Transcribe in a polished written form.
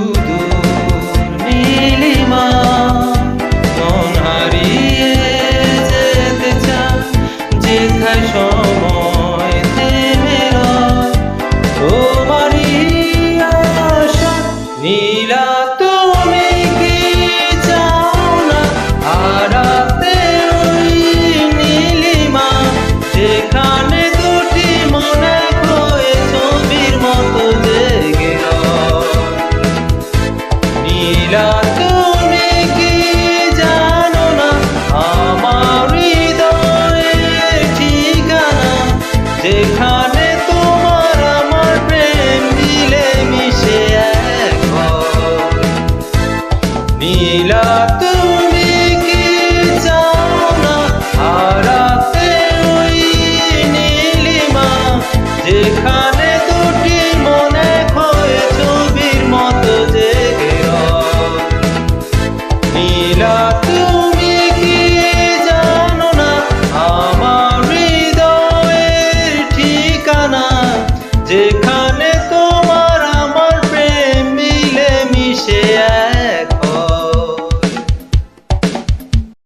সুদূর নীলিমা মন হারিয়ে যেতে চায় যেথায় সময় থেমে রয় তোমারই আশা নীলা তুমি কি চাও না হারাতে ওই নীলিমা যেখানে দুটি মনে হয়ে ছবির মতো জেগে রয় নীলা তুমি কি জানো না আমার হৃদয়ের ঠিকানা যেখানে তোমার আমার প্রেম মিলে মিশে এক হয় নীলা তুমি কি চাও না হারাতে ওই নীলিমা যেখানে দুটি মনে হয়ে ছবির মতো জেগে রয় নীলা তুমি কি জানো না আমার হৃদয়ের ঠিকানা যেখানে তোমার আমার প্রেম মিলে মিশে